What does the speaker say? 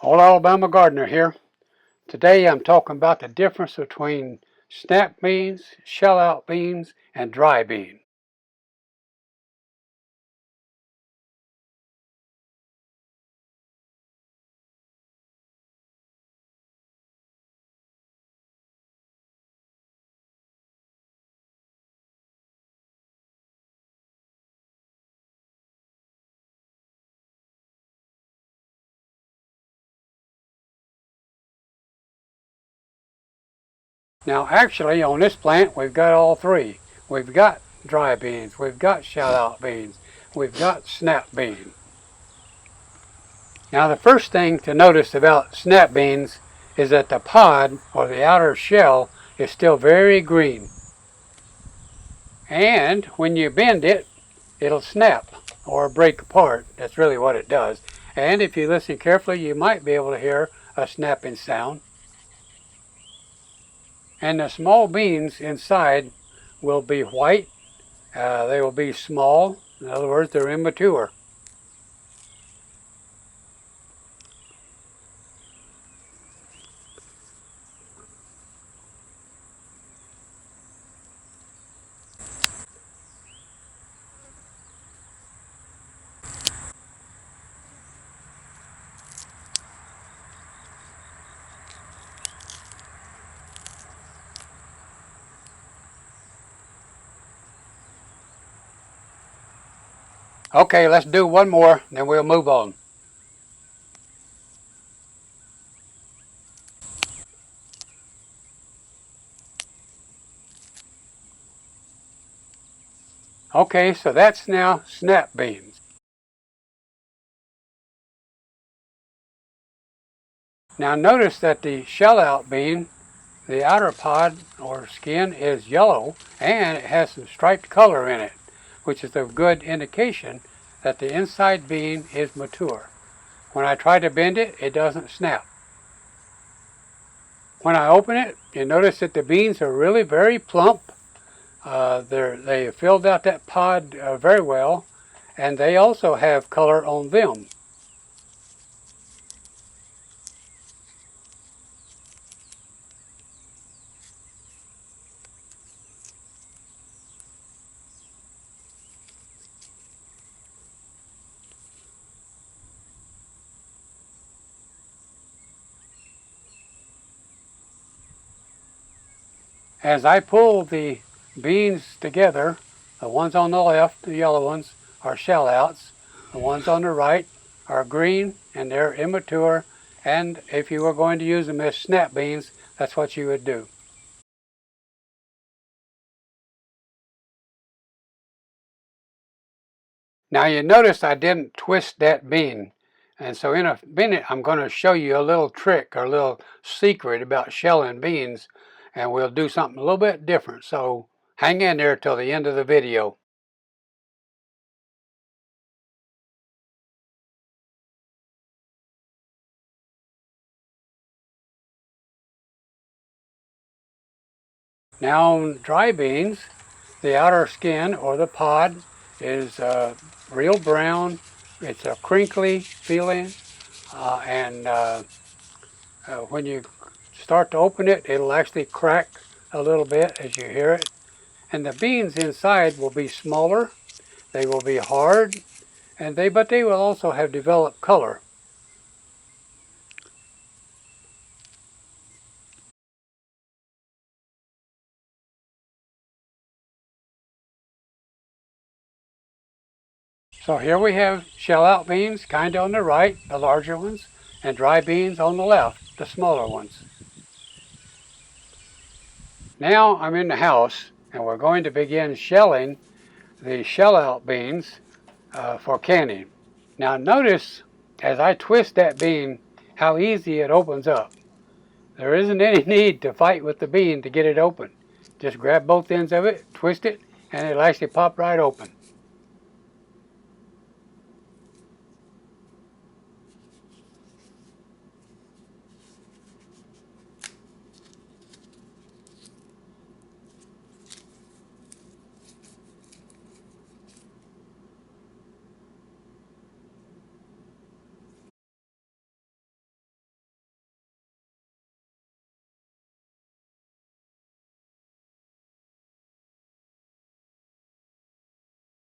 Old Alabama Gardener here. Today I'm talking about the difference between snap beans, shell out beans, and dry beans. Now actually on this plant we've got all three. We've got dry beans, we've got shell out beans, we've got snap beans. Now the first thing to notice about snap beans is that the pod, or the outer shell, is still very green. And when you bend it, it'll snap or break apart. That's really what it does. And if you listen carefully, you might be able to hear a snapping sound. And the small beans inside will be white. They will be small. In other words, they're immature. Okay, let's do one more, then we'll move on. Okay, so that's now snap beans. Now notice that the shell out bean, the outer pod or skin is yellow and it has some striped color in it, which is a good indication that the inside bean is mature. When I try to bend it, it doesn't snap. When I open it, you notice that the beans are really very plump. They filled out that pod very well, and they also have color on them. As I pull the beans together, the ones on the left, the yellow ones, are shell outs. The ones on the right are green and they're immature. And if you were going to use them as snap beans, that's what you would do. Now you notice I didn't twist that bean. And so in a minute I'm going to show you a little trick or a little secret about shelling beans, and we'll do something a little bit different. So hang in there till the end of the video. Now on dry beans, the outer skin or the pod is real brown. It's a crinkly feeling, and when you start to open it, it'll actually crack a little bit as you hear it. And the beans inside will be smaller, they will be hard, but they will also have developed color. So here we have shell out beans, kind of on the right, the larger ones, and dry beans on the left, the smaller ones. Now I'm in the house and we're going to begin shelling the shell out beans for canning. Now notice as I twist that bean how easy it opens up. There isn't any need to fight with the bean to get it open. Just grab both ends of it, twist it, and it'll actually pop right open.